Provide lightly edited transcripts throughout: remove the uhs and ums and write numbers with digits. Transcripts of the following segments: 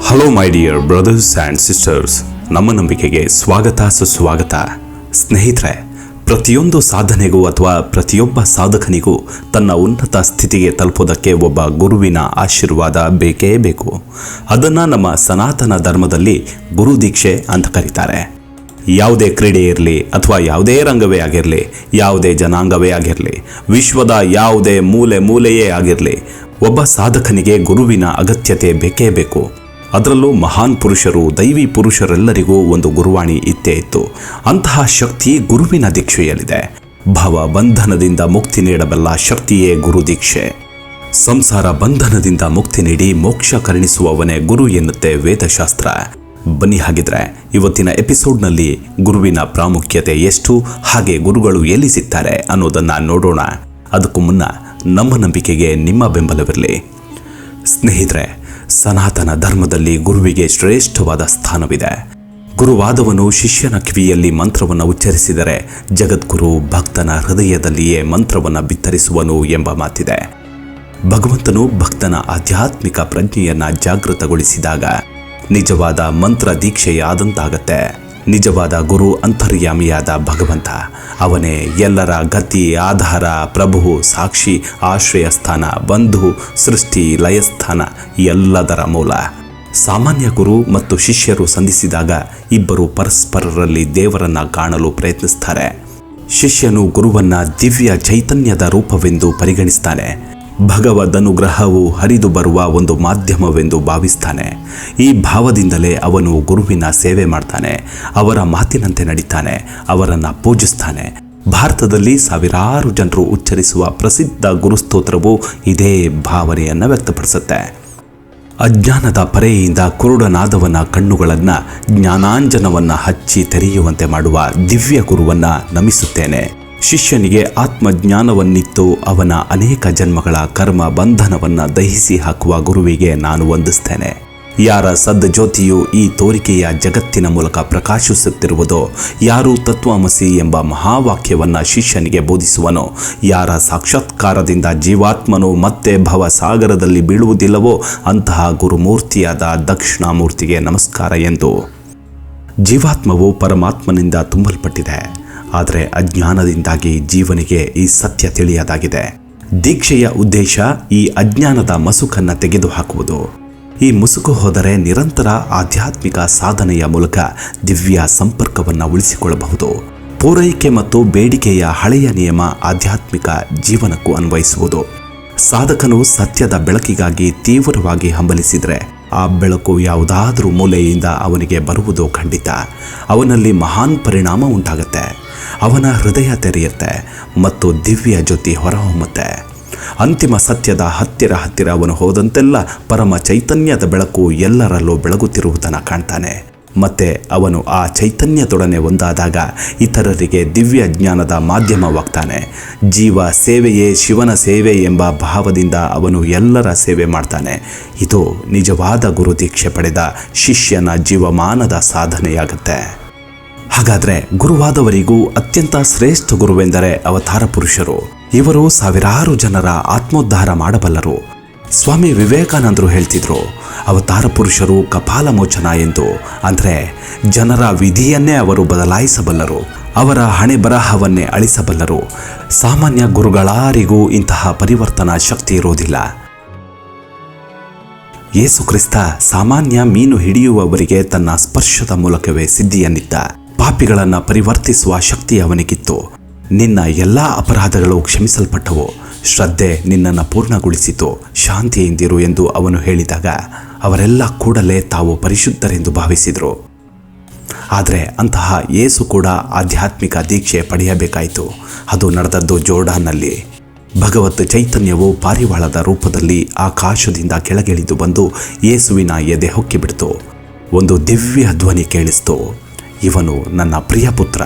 Hello my dear brothers and sisters, ನಮ್ಮ ನಂಬಿಕೆಗೆ ಸ್ವಾಗತ ಸುಸ್ವಾಗತ. ಸ್ನೇಹಿತರೆ, ಪ್ರತಿಯೊಂದು ಸಾಧನೆಗೂ ಅಥವಾ ಪ್ರತಿಯೊಬ್ಬ ಸಾಧಕನಿಗೂ ತನ್ನ ಉನ್ನತ ಸ್ಥಿತಿಗೆ ತಲುಪೋದಕ್ಕೆ ಒಬ್ಬ ಗುರುವಿನ ಆಶೀರ್ವಾದ ಬೇಕೇ ಬೇಕು. ಅದನ್ನು ನಮ್ಮ ಸನಾತನ ಧರ್ಮದಲ್ಲಿ ಗುರು ದೀಕ್ಷೆ ಅಂತ ಕರೀತಾರೆ. ಯಾವುದೇ ಕ್ರೀಡೆ ಇರಲಿ ಅಥವಾ ಯಾವುದೇ ರಂಗವೇ ಆಗಿರಲಿ, ಯಾವುದೇ ಜನಾಂಗವೇ ಆಗಿರಲಿ, ವಿಶ್ವದ ಯಾವುದೇ ಮೂಲೆಯೇ ಆಗಿರಲಿ, ಒಬ್ಬ ಸಾಧಕನಿಗೆ ಗುರುವಿನ ಅಗತ್ಯತೆ ಬೇಕೇ ಬೇಕು. ಅದರಲ್ಲೂ ಮಹಾನ್ ಪುರುಷರು, ದೈವಿ ಪುರುಷರೆಲ್ಲರಿಗೂ ಒಂದು ಗುರುವಾಣಿ ಇತ್ತೇ ಇತ್ತು. ಅಂತಹ ಶಕ್ತಿ ಗುರುವಿನ ದೀಕ್ಷೆಯಲ್ಲಿದೆ. ಭಾವ ಬಂಧನದಿಂದ ಮುಕ್ತಿ ನೀಡಬಲ್ಲ ಶಕ್ತಿಯೇ ಗುರು ದೀಕ್ಷೆ. ಸಂಸಾರ ಬಂಧನದಿಂದ ಮುಕ್ತಿ ನೀಡಿ ಮೋಕ್ಷ ಕರುಣಿಸುವವನೇ ಗುರು ಎನ್ನುತ್ತೆ ವೇದಶಾಸ್ತ್ರ. ಬನ್ನಿ, ಹಾಗಿದ್ರೆ ಇವತ್ತಿನ ಎಪಿಸೋಡ್ನಲ್ಲಿ ಗುರುವಿನ ಪ್ರಾಮುಖ್ಯತೆ ಎಷ್ಟು, ಹಾಗೆ ಗುರುಗಳು ಎಲ್ಲಿ ಸಿಗ್ತಾರೆ ಅನ್ನೋದನ್ನು ನೋಡೋಣ. ಅದಕ್ಕೂ ಮುನ್ನ ನಮ್ಮ ನಂಬಿಕೆಗೆ ನಿಮ್ಮ ಬೆಂಬಲವಿರಲಿ. ಸ್ನೇಹಿತರೆ, ಸನಾತನ ಧರ್ಮದಲ್ಲಿ ಗುರುವಿಗೆ ಶ್ರೇಷ್ಠವಾದ ಸ್ಥಾನವಿದೆ. ಗುರುವಾದವನು ಶಿಷ್ಯನ ಕಿವಿಯಲ್ಲಿ ಮಂತ್ರವನ್ನು ಉಚ್ಚರಿಸಿದರೆ ಜಗದ್ಗುರು ಭಕ್ತನ ಹೃದಯದಲ್ಲಿಯೇ ಮಂತ್ರವನ್ನು ಬಿತ್ತರಿಸುವನು ಎಂಬ ಮಾತಿದೆ. ಭಗವಂತನು ಭಕ್ತನ ಆಧ್ಯಾತ್ಮಿಕ ಪ್ರಜ್ಞೆಯನ್ನು ಜಾಗೃತಗೊಳಿಸಿದಾಗ ನಿಜವಾದ ಮಂತ್ರ ದೀಕ್ಷೆಯಾದಂತಾಗತ್ತೆ. ನಿಜವಾದ ಗುರು ಅಂತರ್ಯಾಮಿಯಾದ ಭಗವಂತ. ಅವನೇ ಎಲ್ಲರ ಗತಿ, ಆಧಾರ, ಪ್ರಭು, ಸಾಕ್ಷಿ, ಆಶ್ರಯ ಸ್ಥಾನ, ಬಂಧು, ಸೃಷ್ಟಿ, ಲಯಸ್ಥಾನ, ಎಲ್ಲದರ ಮೂಲ. ಸಾಮಾನ್ಯ ಗುರು ಮತ್ತು ಶಿಷ್ಯರು ಸಂಧಿಸಿದಾಗ ಇಬ್ಬರು ಪರಸ್ಪರರಲ್ಲಿ ದೇವರನ್ನ ಕಾಣಲು ಪ್ರಯತ್ನಿಸ್ತಾರೆ. ಶಿಷ್ಯನು ಗುರುವನ್ನ ದಿವ್ಯ ಚೈತನ್ಯದ ರೂಪವೆಂದು ಪರಿಗಣಿಸ್ತಾನೆ. ಭಗವದ್ ಅನುಗ್ರಹವು ಹರಿದು ಬರುವ ಒಂದು ಮಾಧ್ಯಮವೆಂದು ಭಾವಿಸ್ತಾನೆ. ಈ ಭಾವದಿಂದಲೇ ಅವನು ಗುರುವಿನ ಸೇವೆ ಮಾಡ್ತಾನೆ. ಅವರ ಮಾತಿನಂತೆ ನಡೀತಾನೆ, ಅವರನ್ನು ಪೂಜಿಸ್ತಾನೆ. ಭಾರತದಲ್ಲಿ ಸಾವಿರಾರು ಜನರು ಉಚ್ಚರಿಸುವ ಪ್ರಸಿದ್ಧ ಗುರುಸ್ತೋತ್ರವು ಇದೇ ಭಾವನೆಯನ್ನು ವ್ಯಕ್ತಪಡಿಸುತ್ತೆ. ಅಜ್ಞಾನದ ಪರೆಯಿಂದ ಕುರುಡನಾದವನ ಕಣ್ಣುಗಳನ್ನು ಜ್ಞಾನಾಂಜನವನ್ನು ಹಚ್ಚಿ ತೆರೆಯುವಂತೆ ಮಾಡುವ ದಿವ್ಯ ಗುರುವನ್ನು ನಮಿಸುತ್ತೇನೆ. ಶಿಷ್ಯನಿಗೆ ಆತ್ಮಜ್ಞಾನವನ್ನಿತ್ತು ಅವನ ಅನೇಕ ಜನ್ಮಗಳ ಕರ್ಮ ಬಂಧನವನ್ನು ದಹಿಸಿ ಹಾಕುವ ಗುರುವಿಗೆ ನಾನು ವಂದಿಸ್ತೇನೆ. ಯಾರ ಸದ್ಜ್ಯೋತಿಯು ಈ ತೋರಿಕೆಯ ಜಗತ್ತಿನ ಮೂಲಕ ಪ್ರಕಾಶಿಸುತ್ತಿರುವುದೋ, ಯಾರು ತತ್ವಮಸಿ ಎಂಬ ಮಹಾವಾಕ್ಯವನ್ನು ಶಿಷ್ಯನಿಗೆ ಬೋಧಿಸುವನೋ, ಯಾರ ಸಾಕ್ಷಾತ್ಕಾರದಿಂದ ಜೀವಾತ್ಮನು ಮತ್ತೆ ಭವಸಾಗರದಲ್ಲಿ ಬೀಳುವುದಿಲ್ಲವೋ ಅಂತಹ ಗುರುಮೂರ್ತಿಯಾದ ದಕ್ಷಿಣಾಮೂರ್ತಿಗೆ ನಮಸ್ಕಾರ ಎಂದು. ಜೀವಾತ್ಮವು ಪರಮಾತ್ಮನಿಂದ ತುಂಬಲ್ಪಟ್ಟಿದೆ. ಆದರೆ ಅಜ್ಞಾನದಿಂದಾಗಿ ಜೀವನಿಗೆ ಈ ಸತ್ಯ ತಿಳಿಯದಾಗಿದೆ. ದೀಕ್ಷೆಯ ಉದ್ದೇಶ ಈ ಅಜ್ಞಾನದ ಮಸುಕನ್ನು ತೆಗೆದುಹಾಕುವುದು. ಈ ಮುಸುಕು ಹೋದರೆ ನಿರಂತರ ಆಧ್ಯಾತ್ಮಿಕ ಸಾಧನೆಯ ಮೂಲಕ ದಿವ್ಯ ಸಂಪರ್ಕವನ್ನು ಉಳಿಸಿಕೊಳ್ಳಬಹುದು. ಪೂರೈಕೆ ಮತ್ತು ಬೇಡಿಕೆಯ ಹಳೆಯ ನಿಯಮ ಆಧ್ಯಾತ್ಮಿಕ ಜೀವನಕ್ಕೂ ಅನ್ವಯಿಸುವುದು. ಸಾಧಕನು ಸತ್ಯದ ಬೆಳಕಿಗಾಗಿ ತೀವ್ರವಾಗಿ ಹಂಬಲಿಸಿದರೆ ಆ ಬೆಳಕು ಯಾವುದಾದ್ರೂ ಮೂಲೆಯಿಂದ ಅವನಿಗೆ ಬರುವುದು ಖಂಡಿತ. ಅವನಲ್ಲಿ ಮಹಾನ್ ಪರಿಣಾಮ ಉಂಟಾಗುತ್ತೆ. ಅವನ ಹೃದಯ ತೆರೆಯುತ್ತೆ ಮತ್ತು ದಿವ್ಯ ಜ್ಯೋತಿ ಹೊರಹೊಮ್ಮುತ್ತೆ. ಅಂತಿಮ ಸತ್ಯದ ಹತ್ತಿರ ಅವನು ಹೋದಂತೆಲ್ಲ ಪರಮ ಚೈತನ್ಯದ ಬೆಳಕು ಎಲ್ಲರಲ್ಲೂ ಬೆಳಗುತ್ತಿರುವುದನ್ನು ಕಾಣ್ತಾನೆ. ಮತ್ತೆ ಅವನು ಆ ಚೈತನ್ಯದೊಡನೆ ಒಂದಾದಾಗ ಇತರರಿಗೆ ದಿವ್ಯ ಜ್ಞಾನದ ಮಾಧ್ಯಮವಾಗ್ತಾನೆ. ಜೀವ ಸೇವೆಯೇ ಶಿವನ ಸೇವೆ ಎಂಬ ಭಾವದಿಂದ ಅವನು ಎಲ್ಲರ ಸೇವೆ ಮಾಡ್ತಾನೆ. ಇದು ನಿಜವಾದ ಗುರು ದೀಕ್ಷೆ ಪಡೆದ ಶಿಷ್ಯನ ಜೀವಮಾನದ ಸಾಧನೆಯಾಗುತ್ತೆ. ಹಾಗಾದರೆ ಗುರುವಾದವರಿಗೂ ಅತ್ಯಂತ ಶ್ರೇಷ್ಠ ಗುರುವೆಂದರೆ ಅವತಾರ ಪುರುಷರು. ಇವರು ಸಾವಿರಾರು ಜನರ ಆತ್ಮೋದ್ಧಾರ ಮಾಡಬಲ್ಲರು. ಸ್ವಾಮಿ ವಿವೇಕಾನಂದರು ಹೇಳ್ತಿದ್ರು, ಅವತಾರ ಪುರುಷರು ಕಪಾಲ ಮೋಚನ ಎಂದು. ಅಂದರೆ ಜನರ ವಿಧಿಯನ್ನೇ ಅವರು ಬದಲಾಯಿಸಬಲ್ಲರು, ಅವರ ಹಣೆ ಬರಹವನ್ನೇ ಅಳಿಸಬಲ್ಲರು. ಸಾಮಾನ್ಯ ಗುರುಗಳಾರಿಗೂ ಇಂತಹ ಪರಿವರ್ತನಾ ಶಕ್ತಿ ಇರೋದಿಲ್ಲ. ಯೇಸು ಕ್ರಿಸ್ತ ಸಾಮಾನ್ಯ ಮೀನು ಹಿಡಿಯುವವರಿಗೆ ತನ್ನ ಸ್ಪರ್ಶದ ಮೂಲಕವೇ ಸಿದ್ಧಿಯನ್ನಿದ್ದ. ಪಾಪಿಗಳನ್ನು ಪರಿವರ್ತಿಸುವ ಶಕ್ತಿ ಅವನಿಗಿತ್ತು. ನಿನ್ನ ಎಲ್ಲ ಅಪರಾಧಗಳು ಕ್ಷಮಿಸಲ್ಪಟ್ಟವು, ಶ್ರದ್ಧೆ ನಿನ್ನನ್ನು ಪೂರ್ಣಗೊಳಿಸಿತು, ಶಾಂತಿಯಿಂದಿರು ಎಂದು ಅವನು ಹೇಳಿದಾಗ ಅವರೆಲ್ಲ ಕೂಡಲೇ ತಾವು ಪರಿಶುದ್ಧರೆಂದು ಭಾವಿಸಿದರು. ಆದರೆ ಅಂತಹ ಯೇಸು ಕೂಡ ಆಧ್ಯಾತ್ಮಿಕ ದೀಕ್ಷೆ ಪಡೆಯಬೇಕಾಯಿತು. ಅದು ನಡೆದದ್ದು ಜೋರ್ಡಾನ್ನಲ್ಲಿ. ಭಗವತ್ ಚೈತನ್ಯವು ಪಾರಿವಾಳದ ರೂಪದಲ್ಲಿ ಆಕಾಶದಿಂದ ಕೆಳಗಿಳಿದು ಬಂದು ಯೇಸುವಿನ ಎದೆ ಹೊಕ್ಕಿಬಿಡ್ತು. ಒಂದು ದಿವ್ಯ ಧ್ವನಿ ಕೇಳಿಸ್ತು, ಇವನು ನನ್ನ ಪ್ರಿಯ ಪುತ್ರ,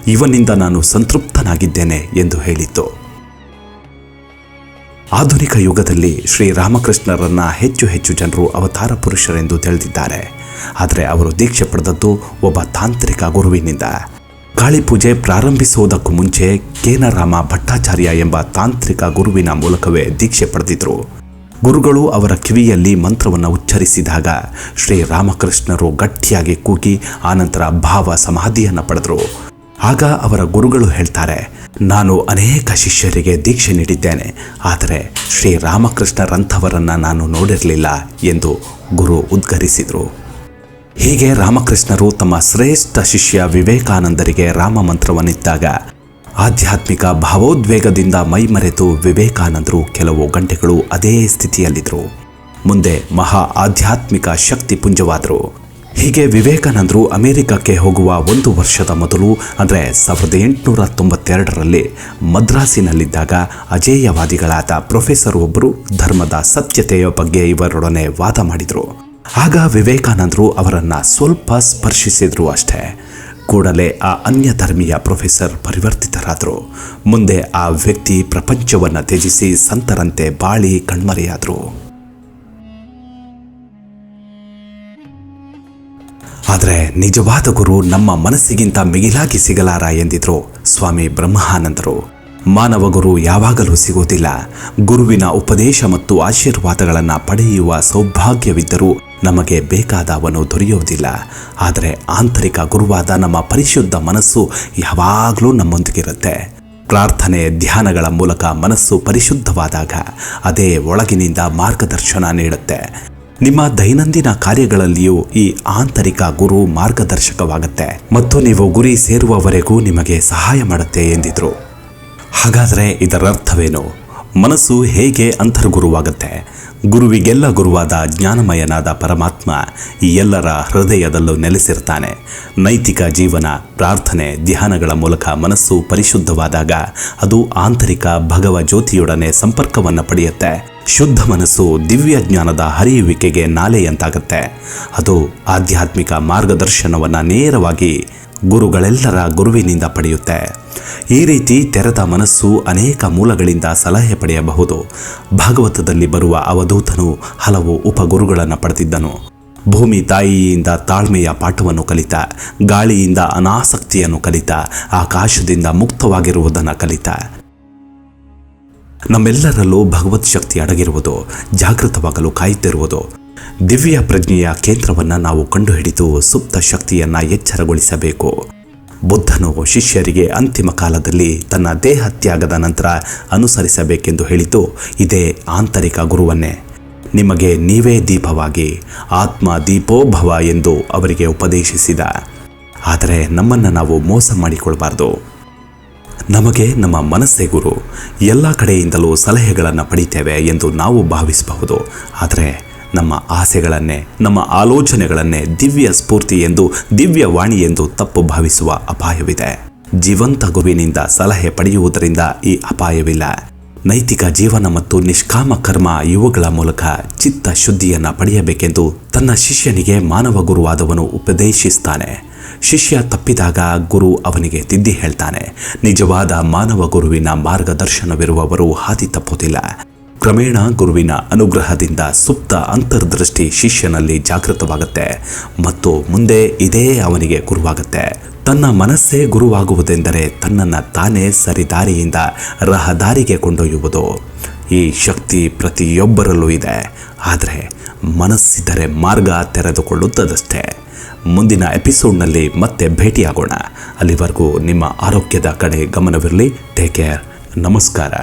ಇವನಿಂದ ನಾನು ಸಂತೃಪ್ತನಾಗಿದ್ದೇನೆ ಎಂದು ಹೇಳಿತ್ತು. ಆಧುನಿಕ ಯುಗದಲ್ಲಿ ಶ್ರೀರಾಮಕೃಷ್ಣರನ್ನ ಹೆಚ್ಚು ಜನರು ಅವತಾರ ಪುರುಷರೆಂದು ತಿಳಿದಿದ್ದಾರೆ. ಆದರೆ ಅವರು ದೀಕ್ಷೆ ಪಡೆದದ್ದು ಒಬ್ಬ ತಾಂತ್ರಿಕ ಗುರುವಿನಿಂದ. ಕಾಳಿ ಪೂಜೆ ಪ್ರಾರಂಭಿಸುವುದಕ್ಕೂ ಮುಂಚೆ ಕೇನರಾಮ ಭಟ್ಟಾಚಾರ್ಯ ಎಂಬ ತಾಂತ್ರಿಕ ಗುರುವಿನ ಮೂಲಕವೇ ದೀಕ್ಷೆ ಪಡೆದಿದ್ರು. ಗುರುಗಳು ಅವರ ಕಿವಿಯಲ್ಲಿ ಮಂತ್ರವನ್ನು ಉಚ್ಚರಿಸಿದಾಗ ಶ್ರೀರಾಮಕೃಷ್ಣರು ಗಟ್ಟಿಯಾಗಿ ಕೂಗಿ ಆನಂತರ ಭಾವ ಸಮಾಧಿಯನ್ನು ಪಡೆದರು. ಆಗ ಅವರ ಗುರುಗಳು ಹೇಳ್ತಾರೆ, ನಾನು ಅನೇಕ ಶಿಷ್ಯರಿಗೆ ದೀಕ್ಷೆ ನೀಡಿದ್ದೇನೆ, ಆದರೆ ಶ್ರೀರಾಮಕೃಷ್ಣರಂಥವರನ್ನು ನಾನು ನೋಡಿರಲಿಲ್ಲ ಎಂದು ಗುರು ಉದ್ಗರಿಸಿದರು. ಹೀಗೆ ರಾಮಕೃಷ್ಣರು ತಮ್ಮ ಶ್ರೇಷ್ಠ ಶಿಷ್ಯ ವಿವೇಕಾನಂದರಿಗೆ ರಾಮ ಮಂತ್ರವನ್ನಿದ್ದಾಗ ಆಧ್ಯಾತ್ಮಿಕ ಭಾವೋದ್ವೇಗದಿಂದ ಮೈಮರೆತು ವಿವೇಕಾನಂದರು ಕೆಲವು ಗಂಟೆಗಳು ಅದೇ ಸ್ಥಿತಿಯಲ್ಲಿದ್ದರು. ಮುಂದೆ ಮಹಾ ಆಧ್ಯಾತ್ಮಿಕ ಶಕ್ತಿ ಪುಂಜವಾದರು. ಹೀಗೆ ವಿವೇಕಾನಂದರು ಅಮೆರಿಕಕ್ಕೆ ಹೋಗುವ 1 ವರ್ಷದ ಮೊದಲು ಅಂದರೆ 1892ರಲ್ಲಿ ಮದ್ರಾಸಿನಲ್ಲಿದ್ದಾಗ ಅಜೇಯವಾದಿಗಳಾದ ಪ್ರೊಫೆಸರ್ ಒಬ್ಬರು ಧರ್ಮದ ಸತ್ಯತೆಯ ಬಗ್ಗೆ ಇವರೊಡನೆ ವಾದ ಮಾಡಿದರು. ಆಗ ವಿವೇಕಾನಂದರು ಅವರನ್ನು ಸ್ವಲ್ಪ ಸ್ಪರ್ಶಿಸಿದ್ರು ಅಷ್ಟೇ. ಕೂಡಲೇ ಆ ಅನ್ಯ ಧರ್ಮೀಯ ಪ್ರೊಫೆಸರ್ ಪರಿವರ್ತಿತರಾದರು. ಮುಂದೆ ಆ ವ್ಯಕ್ತಿ ಪ್ರಪಂಚವನ್ನು ತ್ಯಜಿಸಿ ಸಂತರಂತೆ ಬಾಳಿ ಕಣ್ಮರೆಯಾದರು. ಆದರೆ ನಿಜವಾದ ಗುರು ನಮ್ಮ ಮನಸ್ಸಿಗಿಂತ ಮಿಗಿಲಾಗಿ ಸಿಗಲಾರ ಎಂದಿದ್ರು ಸ್ವಾಮಿ ಬ್ರಹ್ಮಾನಂದರು. ಮಾನವ ಗುರು ಯಾವಾಗಲೂ ಸಿಗೋದಿಲ್ಲ. ಗುರುವಿನ ಉಪದೇಶ ಮತ್ತು ಆಶೀರ್ವಾದಗಳನ್ನು ಪಡೆಯುವ ಸೌಭಾಗ್ಯವಿದ್ದರೂ ನಮಗೆ ಬೇಕಾದವನು ದೊರೆಯುವುದಿಲ್ಲ. ಆದರೆ ಆಂತರಿಕ ಗುರುವಾದ ನಮ್ಮ ಪರಿಶುದ್ಧ ಮನಸ್ಸು ಯಾವಾಗಲೂ ನಮ್ಮೊಂದಿಗಿರುತ್ತೆ. ಪ್ರಾರ್ಥನೆ ಧ್ಯಾನಗಳ ಮೂಲಕ ಮನಸ್ಸು ಪರಿಶುದ್ಧವಾದಾಗ ಅದೇ ಒಳಗಿನಿಂದ ಮಾರ್ಗದರ್ಶನ ನೀಡುತ್ತೆ. ನಿಮ್ಮ ದೈನಂದಿನ ಕಾರ್ಯಗಳಲ್ಲಿಯೂ ಈ ಆಂತರಿಕ ಗುರು ಮಾರ್ಗದರ್ಶಕವಾಗುತ್ತೆ ಮತ್ತು ನೀವು ಗುರಿ ಸೇರುವವರೆಗೂ ನಿಮಗೆ ಸಹಾಯ ಮಾಡುತ್ತೆ ಎಂದಿದ್ರು. ಹಾಗಾದರೆ ಇದರ ಅರ್ಥವೇನು? ಮನಸ್ಸು ಹೇಗೆ ಅಂತರ್ಗುರುವಾಗುತ್ತೆ? ಗುರುವಿಗೆಲ್ಲ ಗುರುವಾದ ಜ್ಞಾನಮಯನಾದ ಪರಮಾತ್ಮ ಈ ಎಲ್ಲರ ಹೃದಯದಲ್ಲೂ ನೆಲೆಸಿರ್ತಾನೆ. ನೈತಿಕ ಜೀವನ, ಪ್ರಾರ್ಥನೆ, ಧ್ಯಾನಗಳ ಮೂಲಕ ಮನಸ್ಸು ಪರಿಶುದ್ಧವಾದಾಗ ಅದು ಆಂತರಿಕ ಭಗವ ಜ್ಯೋತಿಯೊಡನೆ ಸಂಪರ್ಕವನ್ನು ಪಡೆಯುತ್ತೆ. ಶುದ್ಧ ಮನಸ್ಸು ದಿವ್ಯ ಜ್ಞಾನದ ಹರಿಯುವಿಕೆಗೆ ನಾಲೆಯಂತಾಗುತ್ತೆ. ಅದು ಆಧ್ಯಾತ್ಮಿಕ ಮಾರ್ಗದರ್ಶನವನ್ನು ನೇರವಾಗಿ ಗುರುಗಳೆಲ್ಲರ ಗುರುವಿನಿಂದ ಪಡೆಯುತ್ತೆ. ಈ ರೀತಿ ತೆರೆದ ಮನಸ್ಸು ಅನೇಕ ಮೂಲಗಳಿಂದ ಸಲಹೆ ಪಡೆಯಬಹುದು. ಭಾಗವತದಲ್ಲಿ ಬರುವ ಅವಧೂತನು ಹಲವು ಉಪಗುರುಗಳನ್ನು ಪಡೆದಿದ್ದನು. ಭೂಮಿ ತಾಯಿಯಿಂದ ತಾಳ್ಮೆಯ ಪಾಠವನ್ನು ಕಲಿತ, ಗಾಳಿಯಿಂದ ಅನಾಸಕ್ತಿಯನ್ನು ಕಲಿತ, ಆಕಾಶದಿಂದ ಮುಕ್ತವಾಗಿರುವುದನ್ನು ಕಲಿತ. ನಮ್ಮೆಲ್ಲರಲ್ಲೂ ಭಗವತ್ ಶಕ್ತಿ ಅಡಗಿರುವುದು, ಜಾಗೃತವಾಗಲು ಕಾಯುತ್ತಿರುವುದು. ದಿವ್ಯ ಪ್ರಜ್ಞೆಯ ಕೇಂದ್ರವನ್ನು ನಾವು ಕಂಡುಹಿಡಿದು ಸುಪ್ತ ಶಕ್ತಿಯನ್ನು ಎಚ್ಚರಗೊಳಿಸಬೇಕು. ಬುದ್ಧನು ಶಿಷ್ಯರಿಗೆ ಅಂತಿಮ ಕಾಲದಲ್ಲಿ ತನ್ನ ದೇಹ ತ್ಯಾಗದ ನಂತರ ಅನುಸರಿಸಬೇಕೆಂದು ಹೇಳಿದ್ದು ಇದೇ ಆಂತರಿಕ ಗುರುವನ್ನೇ. ನಿಮಗೆ ನೀವೇ ದೀಪವಾಗಿ ಆತ್ಮ ದೀಪೋಭವ ಎಂದು ಅವರಿಗೆ ಉಪದೇಶಿಸಿದ. ಆದರೆ ನಮ್ಮನ್ನು ನಾವು ಮೋಸ ಮಾಡಿಕೊಳ್ಬಾರ್ದು. ನಮಗೆ ನಮ್ಮ ಮನಸ್ಸೇ ಗುರು. ಎಲ್ಲ ಕಡೆಯಿಂದಲೂ ಸಲಹೆಗಳನ್ನು ಪಡಿತೇವೆ ಎಂದು ನಾವು ಭಾವಿಸಬಹುದು. ಆದರೆ ನಮ್ಮ ಆಸೆಗಳನ್ನೇ, ನಮ್ಮ ಆಲೋಚನೆಗಳನ್ನೇ ದಿವ್ಯ ಸ್ಫೂರ್ತಿ ಎಂದು, ದಿವ್ಯ ವಾಣಿ ಎಂದು ತಪ್ಪು ಭಾವಿಸುವ ಅಪಾಯವಿದೆ. ಜೀವಂತ ಗುರುವಿನಿಂದ ಸಲಹೆ ಪಡೆಯುವುದರಿಂದ ಈ ಅಪಾಯವಿಲ್ಲ. ನೈತಿಕ ಜೀವನ ಮತ್ತು ನಿಷ್ಕಾಮ ಕರ್ಮ ಇವುಗಳ ಮೂಲಕ ಚಿತ್ತ ಶುದ್ಧಿಯನ್ನು ಪಡೆಯಬೇಕೆಂದು ತನ್ನ ಶಿಷ್ಯನಿಗೆ ಮಾನವ ಗುರುವಾದವನು ಉಪದೇಶಿಸ್ತಾನೆ. ಶಿಷ್ಯ ತಪ್ಪಿದಾಗ ಗುರು ಅವನಿಗೆ ತಿದ್ದಿ ಹೇಳ್ತಾನೆ. ನಿಜವಾದ ಮಾನವ ಗುರುವಿನ ಮಾರ್ಗದರ್ಶನವಿರುವವರು ಹಾದಿ ತಪ್ಪುವುದಿಲ್ಲ. ಕ್ರಮೇಣ ಗುರುವಿನ ಅನುಗ್ರಹದಿಂದ ಸುಪ್ತ ಅಂತರ್ದೃಷ್ಟಿ ಶಿಷ್ಯನಲ್ಲಿ ಜಾಗೃತವಾಗುತ್ತೆ ಮತ್ತು ಮುಂದೆ ಇದೇ ಅವನಿಗೆ ಗುರುವಾಗುತ್ತೆ. ತನ್ನ ಮನಸ್ಸೇ ಗುರುವಾಗುವುದೆಂದರೆ ತನ್ನನ್ನು ತಾನೇ ಸರಿದಾರಿಯಿಂದ ರಹದಾರಿಗೆ ಕೊಂಡೊಯ್ಯುವುದು. ಈ ಶಕ್ತಿ ಪ್ರತಿಯೊಬ್ಬರಲ್ಲೂ ಇದೆ. ಆದರೆ ಮನಸ್ಸಿದ್ದರೆ ಮಾರ್ಗ ತೆರೆದುಕೊಳ್ಳುತ್ತದಷ್ಟೇ. ಮುಂದಿನ ಎಪಿಸೋಡ್ನಲ್ಲಿ ಮತ್ತೆ ಭೇಟಿಯಾಗೋಣ. ಅಲ್ಲಿವರೆಗೂ ನಿಮ್ಮ ಆರೋಗ್ಯದ ಕಡೆ ಗಮನವಿರಲಿ. Take care. ನಮಸ್ಕಾರ.